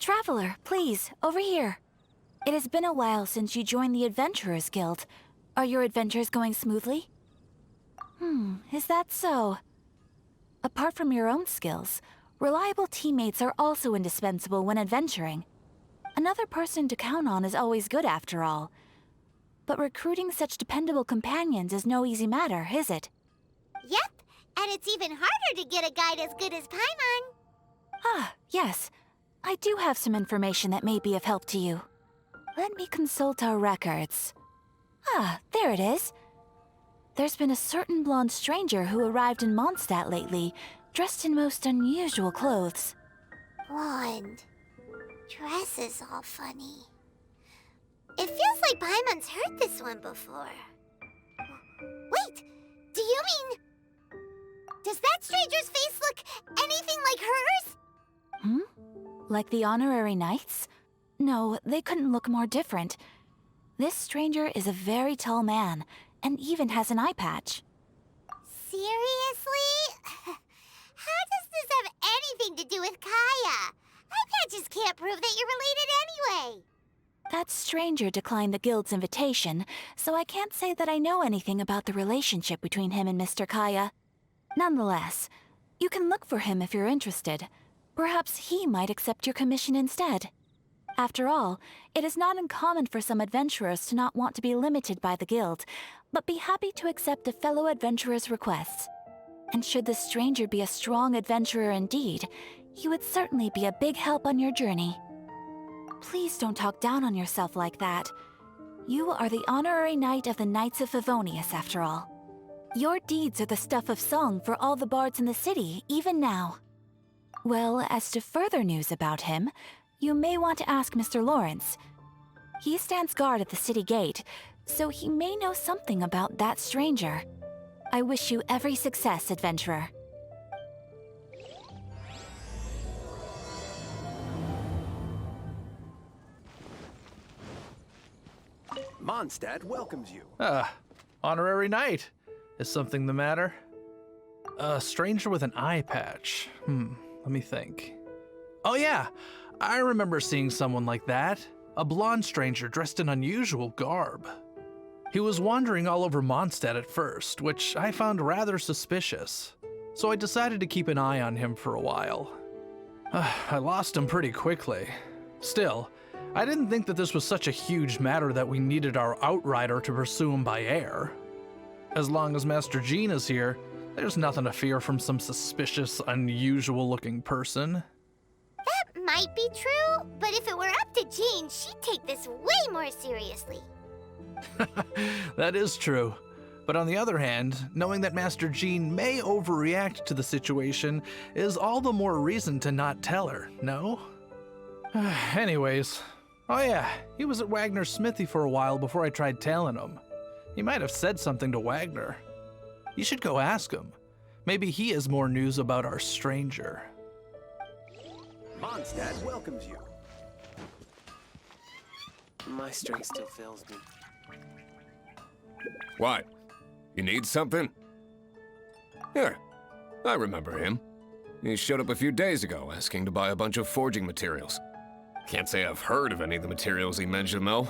Traveler, please, over here. It has been a while since you joined the Adventurers Guild. Are your adventures going smoothly? Is that so? Apart from your own skills, reliable teammates are also indispensable when adventuring. Another person to count on is always good after all. But recruiting such dependable companions is no easy matter, is it? Yep, and it's even harder to get a guide as good as Paimon. Ah, yes. I do have some information that may be of help to you. Let me consult our records. Ah, there it is. There's been a certain blonde stranger who arrived in Mondstadt lately, dressed in most unusual clothes. Blonde. Dresses all funny. It feels like Paimon's heard this one before. Wait, do you mean... Does that stranger's face look anything like hers? Like the honorary knights? No, they couldn't look more different. This stranger is a very tall man, and even has an eye patch. Seriously? How does this have anything to do with Kaya? Eye patches can't prove that you're related anyway. That stranger declined the guild's invitation, so I can't say that I know anything about the relationship between him and Mr. Kaya. Nonetheless, you can look for him if you're interested. Perhaps he might accept your commission instead. After all, it is not uncommon for some adventurers to not want to be limited by the guild, but be happy to accept a fellow adventurer's requests. And should the stranger be a strong adventurer indeed, he would certainly be a big help on your journey. Please don't talk down on yourself like that. You are the honorary knight of the Knights of Favonius, after all. Your deeds are the stuff of song for all the bards in the city, even now. Well, as to further news about him, you may want to ask Mr. Lawrence. He stands guard at the city gate, so he may know something about that stranger. I wish you every success, adventurer. Mondstadt welcomes you. Honorary knight. Is something the matter? A stranger with an eye patch. Let me think. Oh yeah, I remember seeing someone like that. A blonde stranger dressed in unusual garb. He was wandering all over Mondstadt at first, which I found rather suspicious. So I decided to keep an eye on him for a while. I lost him pretty quickly. Still, I didn't think that this was such a huge matter that we needed our outrider to pursue him by air. As long as Master Jean is here, there's nothing to fear from some suspicious, unusual-looking person. That might be true, but if it were up to Jean, she'd take this way more seriously. That is true. But on the other hand, knowing that Master Jean may overreact to the situation is all the more reason to not tell her, no? Anyways, oh yeah, he was at Wagner's smithy for a while before I tried tailing him. He might have said something to Wagner. You should go ask him. Maybe he has more news about our stranger. Mondstadt welcomes you. My strength still fails me. What? You need something? Here, I remember him. He showed up a few days ago asking to buy a bunch of forging materials. Can't say I've heard of any of the materials he mentioned, though.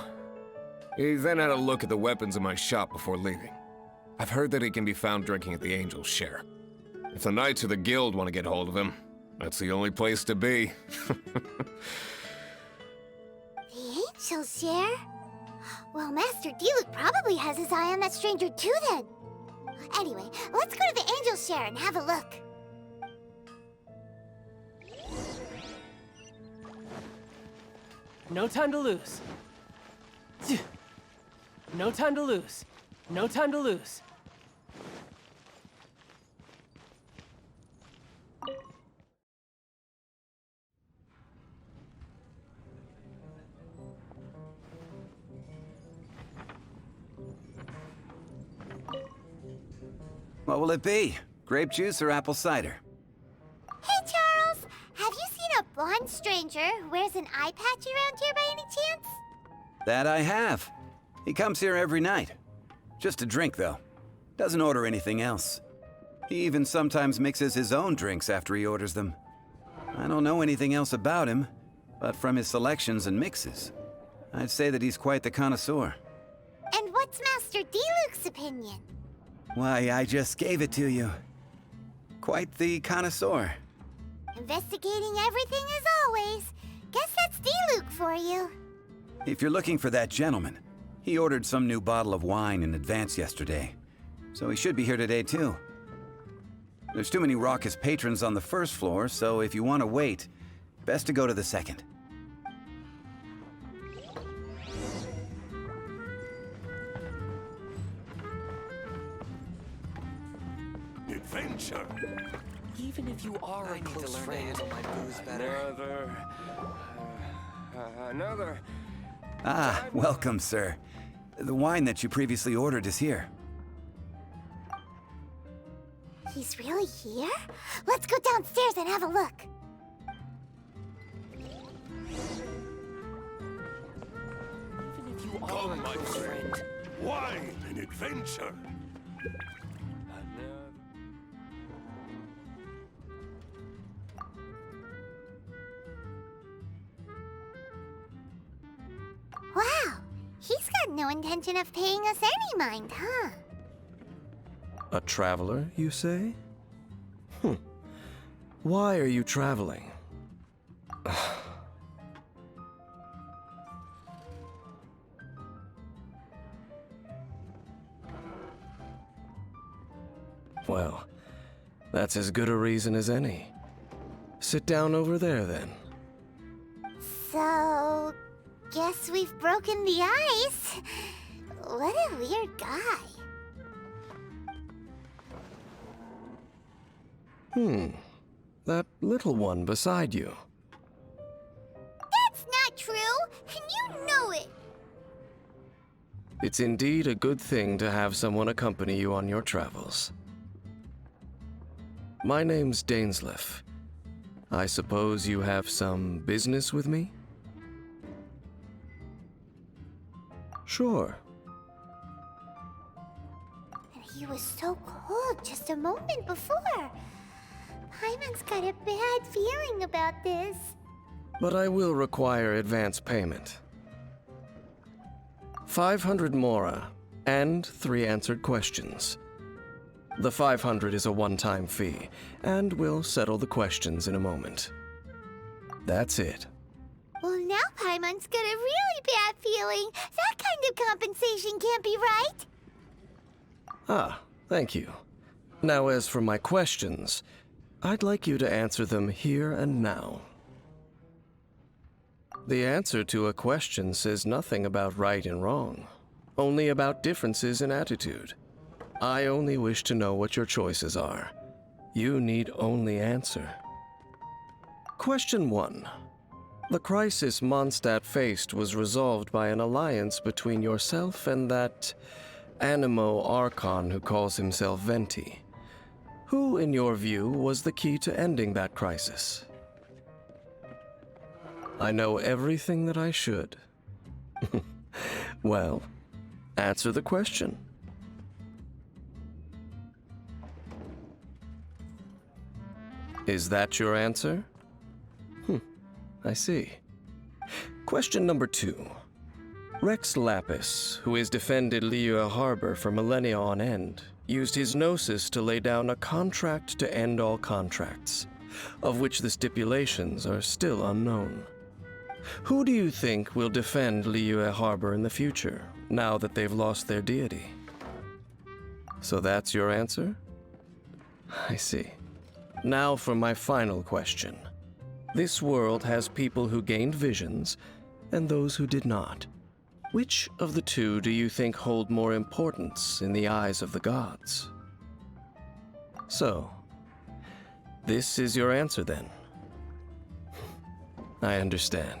He then had a look at the weapons in my shop before leaving. I've heard that he can be found drinking at the Angel's Share. If the Knights of the Guild want to get hold of him, that's the only place to be. The Angel's Share? Well, Master Diluc probably has his eye on that stranger too then. Anyway, let's go to the Angel's Share and have a look. No time to lose. No time to lose. No time to lose. What will it be? Grape juice or apple cider? Hey, Charles! Have you seen a blonde stranger who wears an eye patch around here by any chance? That I have. He comes here every night. Just a drink, though. Doesn't order anything else. He even sometimes mixes his own drinks after he orders them. I don't know anything else about him. but from his selections and mixes, I'd say that he's quite the connoisseur. And what's Master Diluc's opinion? Why, I just gave it to you. Quite the connoisseur. Investigating everything as always. Guess that's Diluc for you. If you're looking for that gentleman, he ordered some new bottle of wine in advance yesterday, so he should be here today too. There's too many raucous patrons on the first floor, so if you want to wait, best to go to the second. Adventure. Even if you are a close friend, my booze better. Another. Ah, welcome, sir. The wine that you previously ordered is here. He's really here? Let's go downstairs and have a look. even if you are a Come, my close friend. friend, Wine and adventure. Wow, he's got no intention of paying us any mind, huh? A traveler, you say? Why are you traveling? Well, that's as good a reason as any. Sit down over there, then. So, guess we've broken the ice. What a weird guy. That little one beside you. That's not true, and you know it. It's indeed a good thing to have someone accompany you on your travels. My name's Dainsleif. I suppose you have some business with me? Sure. And he was so cold just a moment before. Paimon's got a bad feeling about this. But I will require advance payment. 500 mora and 3 answered questions. The 500 is a one-time fee, and we'll settle the questions in a moment. That's it. Well, now Paimon's got a really bad feeling. That kind of compensation can't be right. Ah, thank you. Now, as for my questions, I'd like you to answer them here and now. The answer to a question says nothing about right and wrong, only about differences in attitude. I only wish to know what your choices are. You need only answer. Question 1. The crisis Mondstadt faced was resolved by an alliance between yourself and that Animo Archon who calls himself Venti. Who, in your view, was the key to ending that crisis? I know everything that I should. Well, answer the question. Is that your answer? I see. Question number 2. Rex Lapis, who has defended Liu Harbor for millennia on end, used his gnosis to lay down a contract to end all contracts, of which the stipulations are still unknown. Who do you think will defend Liu Harbor in the future, now that they've lost their deity? So that's your answer? I see. Now for my final question. This world has people who gained visions, and those who did not. Which of the two do you think hold more importance in the eyes of the gods? So, this is your answer then. I understand.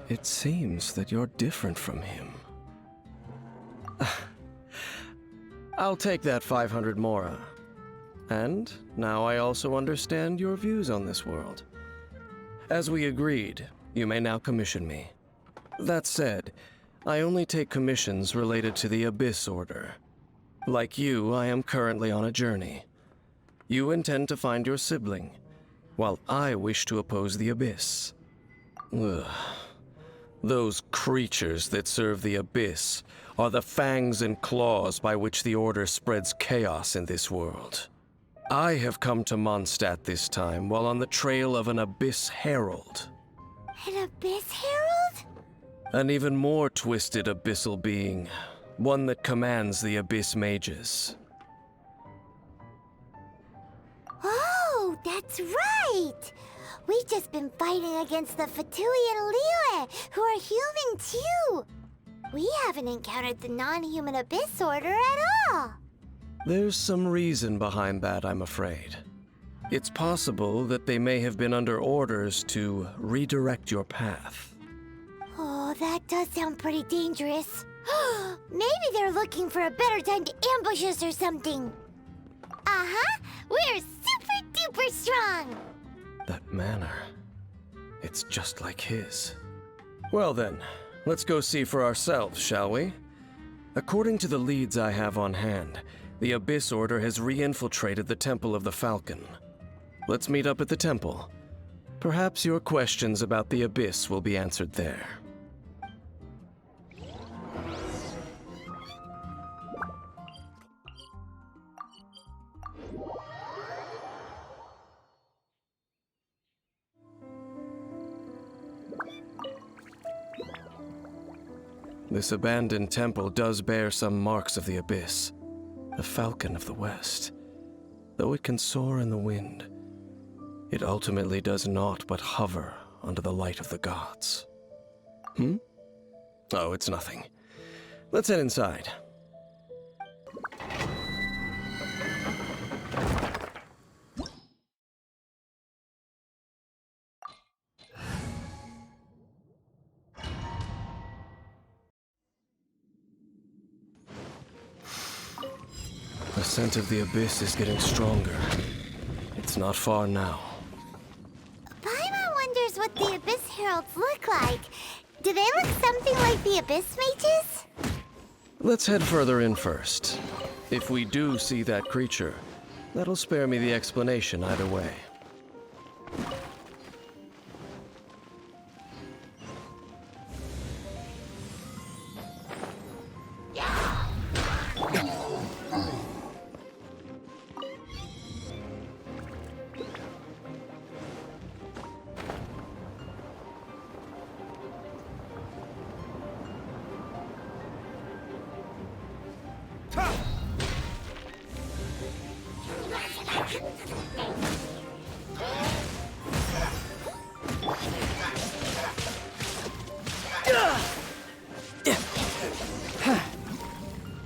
It seems that you're different from him. I'll take that 500 mora. And now I also understand your views on this world. As we agreed, you may now commission me. That said, I only take commissions related to the Abyss Order. Like you, I am currently on a journey. You intend to find your sibling, while I wish to oppose the Abyss. Ugh. Those creatures that serve the Abyss are the fangs and claws by which the Order spreads chaos in this world. I have come to Mondstadt this time while on the trail of an Abyss Herald. An Abyss Herald? An even more twisted abyssal being, one that commands the Abyss Mages. Oh, that's right! We've just been fighting against the Fatui and Liyue, who are human too! We haven't encountered the non-human Abyss Order at all! There's some reason behind that, I'm afraid. It's possible that they may have been under orders to redirect your path. Oh, that does sound pretty dangerous. Maybe they're looking for a better time to ambush us or something. Uh-huh! We're super duper strong! That manner, it's just like his. Well then, let's go see for ourselves, shall we? According to the leads I have on hand, the Abyss Order has re-infiltrated the Temple of the Falcon. Let's meet up at the temple. Perhaps your questions about the Abyss will be answered there. This abandoned temple does bear some marks of the Abyss, the Falcon of the West. Though it can soar in the wind, it ultimately does naught but hover under the light of the gods. Oh, it's nothing. Let's head inside. The scent of the Abyss is getting stronger. It's not far now. Paimon wonders what the Abyss Heralds look like. Do they look something like the Abyss Mages? Let's head further in first. If we do see that creature, that'll spare me the explanation either way.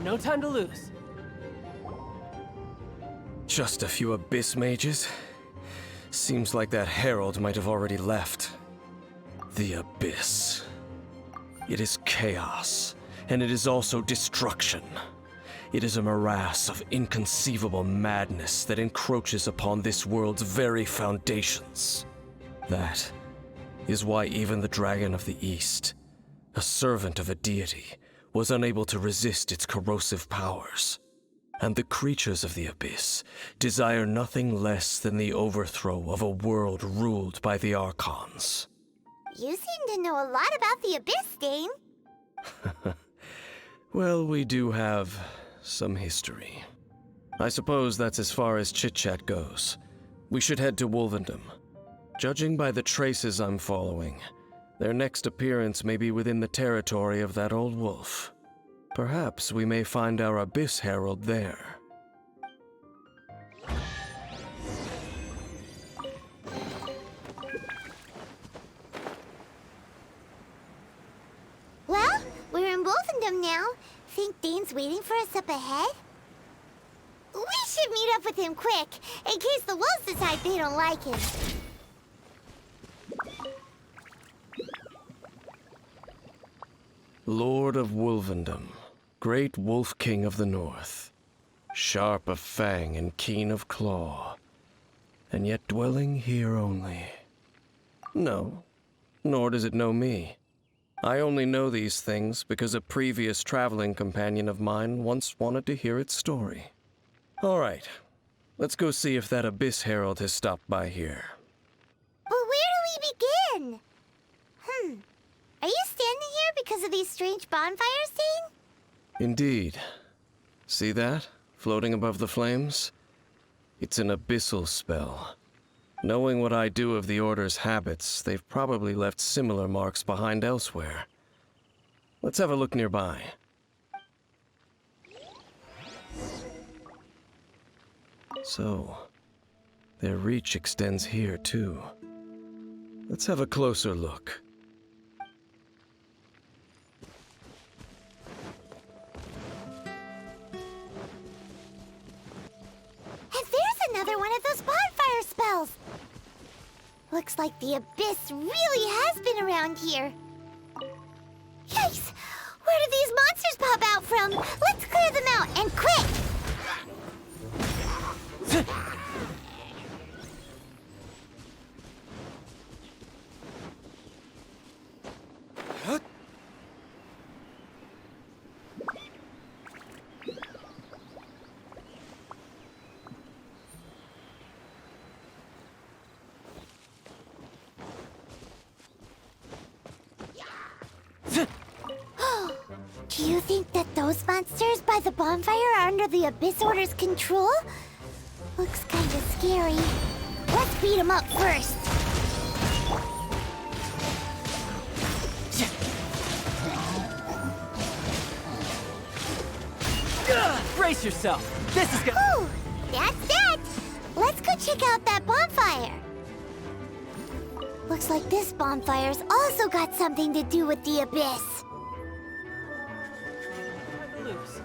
No time to lose. Just a few Abyss Mages? Seems like that Herald might have already left. The Abyss. It is chaos, and it is also destruction. It is a morass of inconceivable madness that encroaches upon this world's very foundations. That is why even the Dragon of the East, a servant of a deity, was unable to resist its corrosive powers. And the creatures of the Abyss desire nothing less than the overthrow of a world ruled by the Archons. You seem to know a lot about the Abyss, Dane. Well, we do have some history. I suppose that's as far as chit-chat goes. We should head to Wolvendom. Judging by the traces I'm following, their next appearance may be within the territory of that old wolf. Perhaps we may find our Abyss Herald there. Well, we're in Wolvendom now. Think Dane's waiting for us up ahead? We should meet up with him quick, in case the wolves decide they don't like him. Lord of Wolvendom, great Wolf King of the North, sharp of fang and keen of claw, and yet dwelling here only. No, nor does it know me. I only know these things because a previous traveling companion of mine once wanted to hear its story. All right, let's go see if that Abyss Herald has stopped by here. But where do we begin? Are you standing here because of these strange bonfires, Dane? Indeed. See that? Floating above the flames? It's an abyssal spell. Knowing what I do of the Order's habits, they've probably left similar marks behind elsewhere. Let's have a look nearby. So, their reach extends here too. Let's have a closer look. And there's another one of those bonfire spells! Looks like the abyss really has been around here. Yikes! Where did these monsters pop out from? Let's clear them out, and quick! Do you think that those monsters by the bonfire are under the Abyss Order's control? Looks kinda scary. Let's beat them up first. Brace yourself. This is gonna... Whew! That's that! Let's go check out that bonfire. Looks like this bonfire's also got something to do with the Abyss. Loose.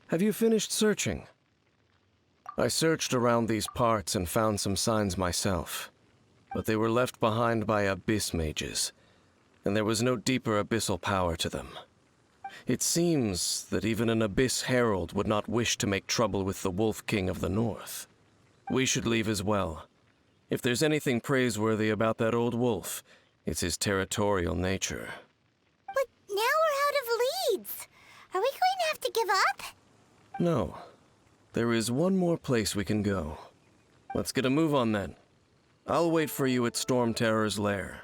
Have you finished searching? I searched around these parts and found some signs myself, but they were left behind by abyss mages, and there was no deeper abyssal power to them. It seems that even an Abyss Herald would not wish to make trouble with the Wolf King of the North. We should leave as well. If there's anything praiseworthy about that old wolf, it's his territorial nature. But now we're out of leads. Are we going to have to give up? No. There is one more place we can go. Let's get a move on then. I'll wait for you at Stormterror's lair.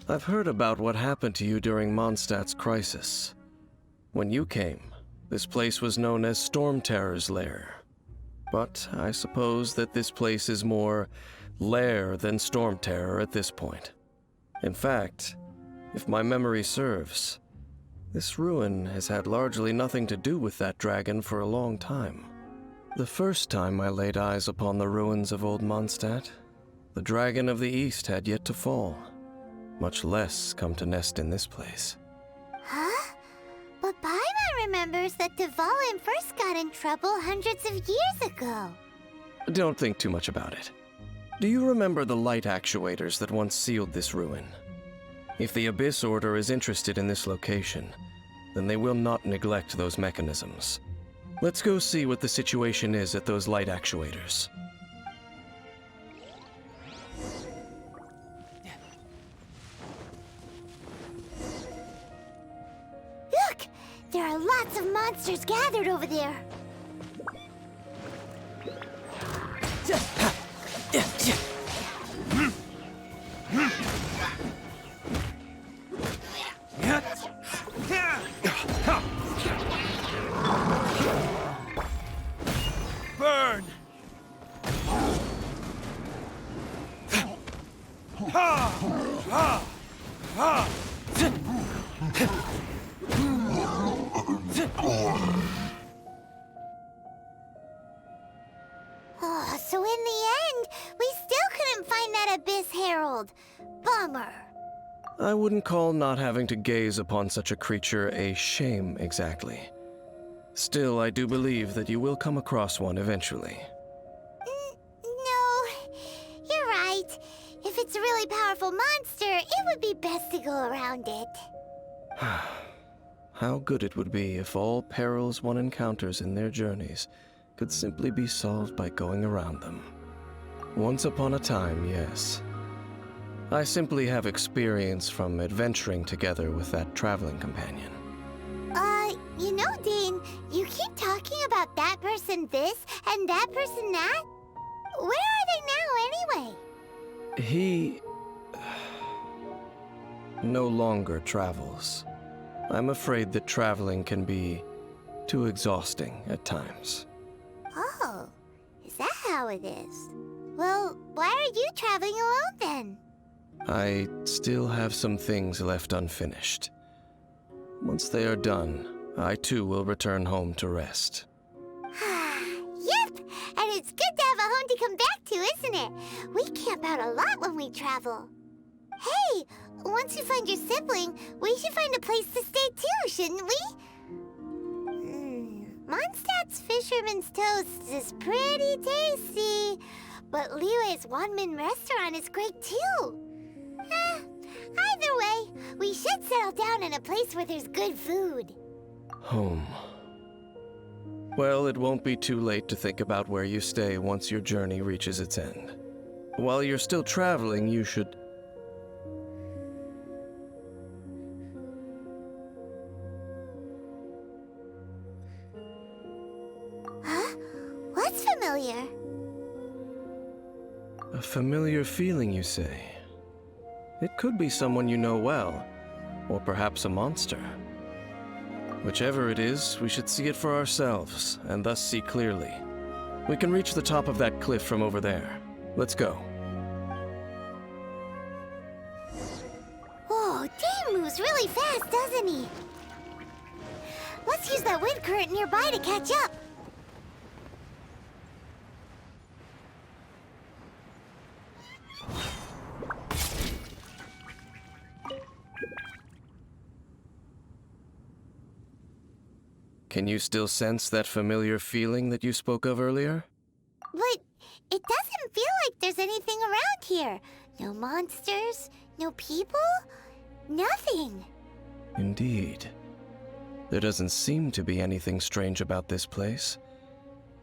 I've heard about what happened to you during Mondstadt's crisis. When you came, this place was known as Stormterror's lair. But I suppose that this place is more lair than Stormterror at this point. In fact, if my memory serves, this ruin has had largely nothing to do with that dragon for a long time. The first time I laid eyes upon the ruins of old Mondstadt, the dragon of the East had yet to fall, much less come to nest in this place. Huh? But Paimon remembers that Dvalin first got in trouble hundreds of years ago. Don't think too much about it. Do you remember the light actuators that once sealed this ruin? If the Abyss Order is interested in this location, then they will not neglect those mechanisms. Let's go see what the situation is at those light actuators. Look! There are lots of monsters gathered over there. Burn! Oh, so in the end, we still couldn't find that Abyss Herald. Bummer. I wouldn't call not having to gaze upon such a creature a shame exactly. Still, I do believe that you will come across one eventually. No, you're right. If it's a really powerful monster, it would be best to go around it. How good it would be if all perils one encounters in their journeys could simply be solved by going around them. Once upon a time, yes. I simply have experience from adventuring together with that traveling companion. You know, Dane, you keep talking about that person this and that person that. Where are they now, anyway? He no longer travels. I'm afraid that traveling can be too exhausting at times. Oh, is that how it is? Well, why are you traveling alone then? I still have some things left unfinished. Once they are done, I too will return home to rest. Yep, and it's good to have a home to come back to, isn't it? We camp out a lot when we travel. Hey, once you find your sibling, we should find a place to stay too, shouldn't we? Mondstadt's Fisherman's Toast is pretty tasty, but Liyue's Wanmin restaurant is great too. Either way, we should settle down in a place where there's good food. Home. Well, it won't be too late to think about where you stay once your journey reaches its end. While you're still traveling, you should... Huh? What's familiar? A familiar feeling, you say? It could be someone you know well, or perhaps a monster. Whichever it is, we should see it for ourselves, and thus see clearly. We can reach the top of that cliff from over there. Let's go. Whoa, Dane moves really fast, doesn't he? Let's use that wind current nearby to catch up. Can you still sense that familiar feeling that you spoke of earlier? But it doesn't feel like there's anything around here. No monsters, no people, nothing. Indeed. There doesn't seem to be anything strange about this place.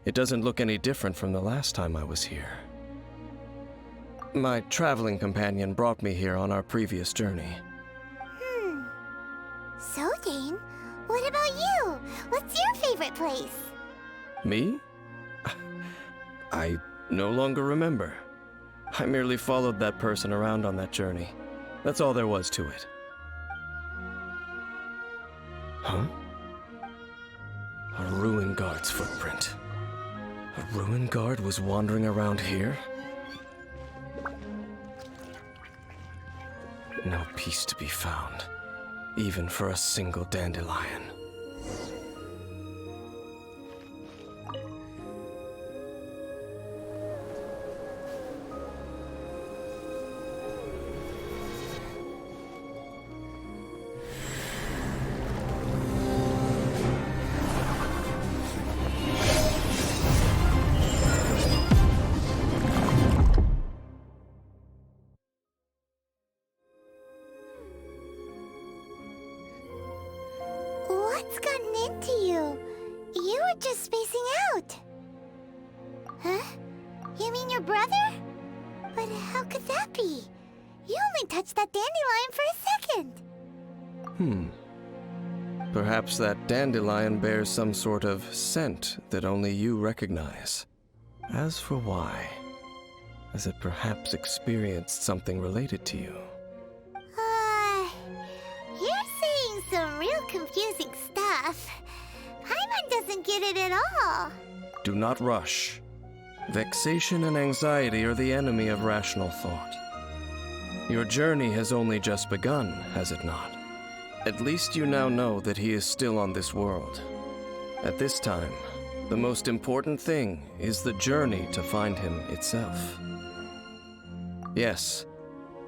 It doesn't look any different from the last time I was here. My traveling companion brought me here on our previous journey. So, Dane, what about you? What's your favorite place? Me? I no longer remember. I merely followed that person around on that journey. That's all there was to it. Huh? A ruin guard's footprint. A ruin guard was wandering around here? No peace to be found, even for a single dandelion. What's gotten into you? You were just spacing out. Huh? You mean your brother? But how could that be? You only touched that dandelion for a second. Perhaps that dandelion bears some sort of scent that only you recognize. As for why, has it perhaps experienced something related to you? You're saying some real confusing stuff. Paimon doesn't get it at all. Do not rush. Vexation and anxiety are the enemy of rational thought. Your journey has only just begun, has it not? At least you now know that he is still on this world. At this time, the most important thing is the journey to find him itself. Yes,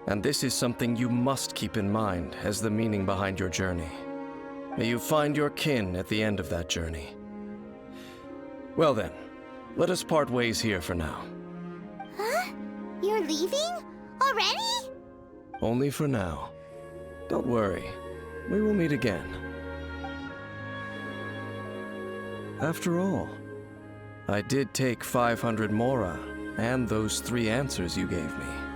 and this is something you must keep in mind as the meaning behind your journey. May you find your kin at the end of that journey. Well then, let us part ways here for now. Huh? You're leaving? Already? Only for now. Don't worry. We will meet again. After all, I did take 500 mora and those 3 answers you gave me.